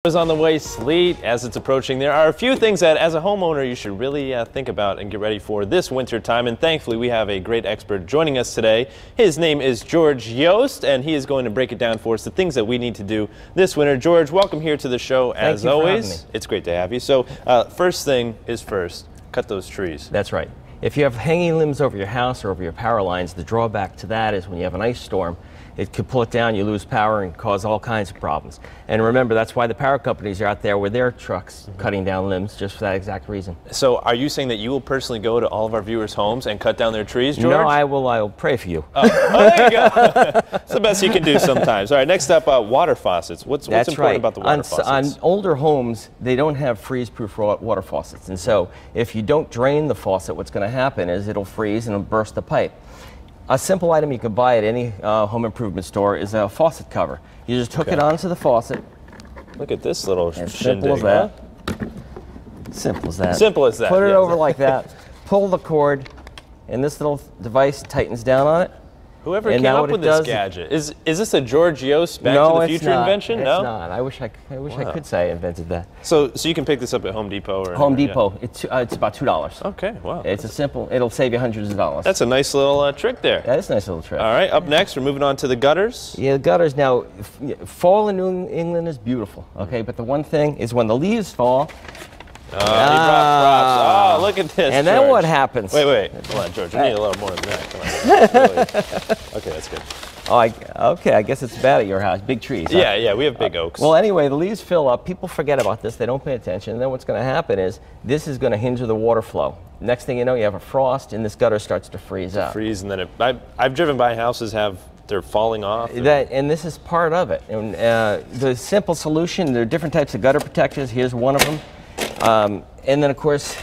Is on the way, sleet as it's approaching. There are a few things that as a homeowner you should really think about and get ready for this winter time, and thankfully we have a great expert joining us today. His name is George Yost, and he is going to break it down for us, the things that we need to do this winter. George, welcome here to the show. As always, it's great to have you. So first thing is first, cut those trees. That's right. If you have hanging limbs over your house or over your power lines, the drawback to that is when you have an ice storm, it could pull it down, you lose power, and cause all kinds of problems. And remember, that's why the power companies are out there with their trucks cutting down limbs, just for that exact reason. So are you saying that you will personally go to all of our viewers' homes and cut down their trees, George? No, I will pray for you. Oh, there you go. It's the best you can do sometimes. All right, next up, water faucets. What's important about the water faucets? On older homes, they don't have freeze-proof water faucets. And so if you don't drain the faucet, what's going to happen is it'll freeze and it'll burst the pipe. A simple item you can buy at any home improvement store is a faucet cover. You just hook it onto the faucet. Look at this little shindig. Simple as that. Simple as that. Simple as that. Put it over like that. Pull the cord, and this little device tightens down on it. Whoever came up with this gadget, is this a George Yost Back to the Future invention? No, it's not. I wish I could say I invented that. So you can pick this up at Home Depot or Home Depot. Yeah. It's about $2. Okay, wow. It's a simple. It'll save you hundreds of dollars. That's a nice little trick there. That is a nice little trick. All right, up next we're moving on to the gutters. Yeah, the gutters. Now, fall in New England is beautiful. Okay, but the one thing is when the leaves fall. He brought props. Oh, look at this, and George. then what happens? Wait. Come on, George. We need a little more than that. Come on. Okay, that's good. Oh, okay. I guess it's bad at your house. Big trees. Huh? Yeah, we have big oaks. Well, anyway, the leaves fill up. People forget about this. They don't pay attention. And then what's going to happen is this is going to hinder the water flow. Next thing you know, you have a frost, and this gutter starts to freeze up. And then I've driven by houses they're falling off. And this is part of it. And the simple solution, there are different types of gutter protectors. Here's one of them. And then, of course,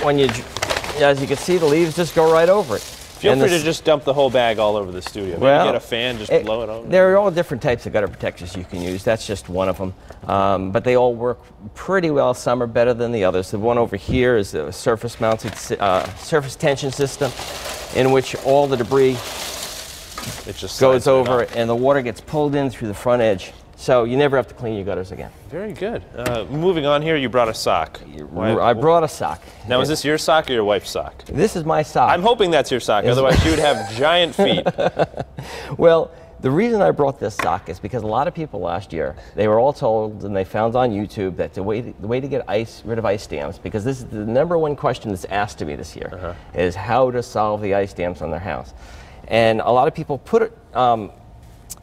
as you can see, the leaves just go right over it. Feel free to just dump the whole bag all over the studio. Maybe get a fan, just blow it over. There are all different types of gutter protectors you can use. That's just one of them. But they all work pretty well. Some are better than the others. The one over here is a surface-mounted surface tension system in which all the debris goes over and the water gets pulled in through the front edge. So you never have to clean your gutters again. Very good. Moving on here, you brought a sock. I brought a sock. Now, is this your sock or your wife's sock? This is my sock. I'm hoping that's your sock, otherwise she would have giant feet. Well, the reason I brought this sock is because a lot of people last year, they were all told and they found on YouTube that the way to get rid of ice dams, because this is the #1 question that's asked to me this year, is how to solve the ice dams on their house. And a lot of people put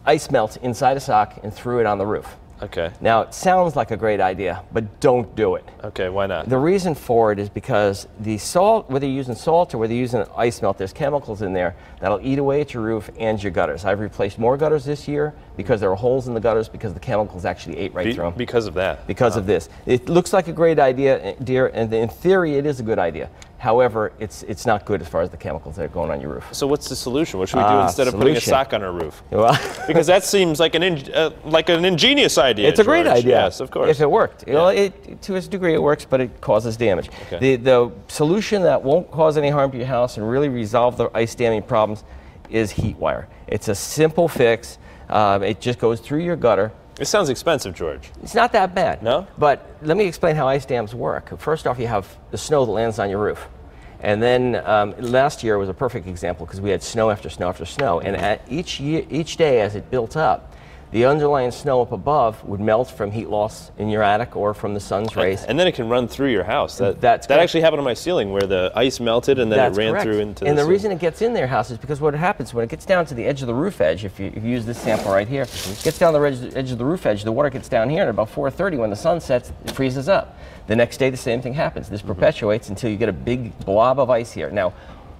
ice melt inside a sock and threw it on the roof. Okay. Now, it sounds like a great idea, but don't do it. Okay, why not? The reason for it is because the salt, whether you're using salt or whether you're using ice melt, there's chemicals in there that'll eat away at your roof and your gutters. I've replaced more gutters this year because there are holes in the gutters because the chemicals actually ate right through them. Because of that? Because of this. It looks like a great idea, dear, and in theory it is a good idea. However, it's not good as far as the chemicals that are going on your roof. So what's the solution? What should we do instead of putting a sock on our roof? Well, because that seems like an ingenious idea. It's a great idea. Yes, of course. If it worked. You know, to a degree it works, but it causes damage. Okay. The solution that won't cause any harm to your house and really resolve the ice damming problems is heat wire. It's a simple fix. It just goes through your gutter. It sounds expensive, George. It's not that bad. No? But let me explain how ice dams work. First off, you have the snow that lands on your roof. And then last year was a perfect example because we had snow after snow after snow. And at each day as it built up, the underlying snow up above would melt from heat loss in your attic or from the sun's rays. And then it can run through your house. That actually happened on my ceiling where the ice melted and then it ran through into the reason it gets in their house is because what happens when it gets down to the edge of the roof edge, if you use this sample right here, gets down the edge of the roof edge, the water gets down here, and at about 4:30 when the sun sets, it freezes up. The next day the same thing happens. This perpetuates until you get a big blob of ice here. Now,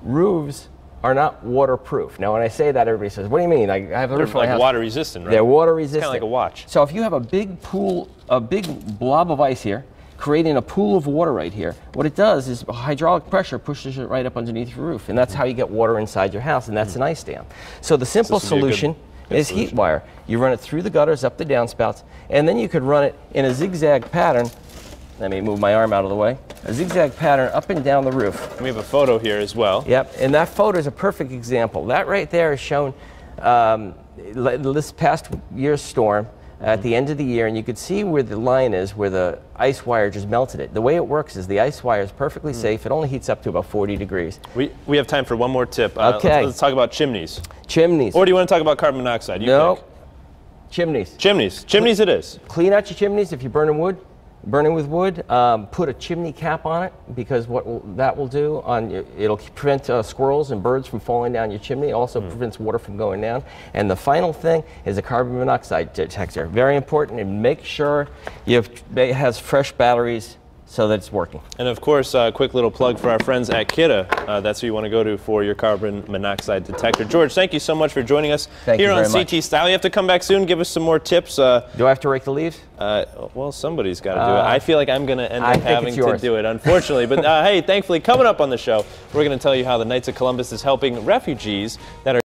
roofs are not waterproof. Now, when I say that, everybody says, what do you mean? I have a roof for my house. They're water resistant, right? They're water resistant. It's kind of like a watch. So if you have a big pool, a big blob of ice here, creating a pool of water right here, what it does is hydraulic pressure pushes it right up underneath your roof, and that's how you get water inside your house, and that's an ice dam. So the simple solution is heat wire. You run it through the gutters, up the downspouts, and then you could run it in a zigzag pattern. Let me move my arm out of the way. A zigzag pattern up and down the roof. We have a photo here as well. Yep, and that photo is a perfect example. That right there is shown this past year's storm. at the end of the year, and you could see where the line is, where the ice wire just melted it. The way it works is the ice wire is perfectly safe. It only heats up to about 40 degrees. We have time for one more tip. Okay. Let's talk about chimneys. Chimneys. Or do you want to talk about carbon monoxide? No. Pick. Chimneys. Chimneys. Chimneys it is. Clean out your chimneys if you're burning wood. Burning with wood, put a chimney cap on it, because that will do it'll prevent squirrels and birds from falling down your chimney. Also prevents water from going down. And the final thing is a carbon monoxide detector. Very important, and make sure it has fresh batteries so that it's working. And of course, a quick little plug for our friends at Kidde. That's who you want to go to for your carbon monoxide detector. George, thank you so much for joining us here on CT Style. You have to come back soon, give us some more tips. Do I have to rake the leaves? Well, somebody's got to do it. I feel like I'm going to end up having to do it, unfortunately. But hey, thankfully, coming up on the show, we're going to tell you how the Knights of Columbus is helping refugees that are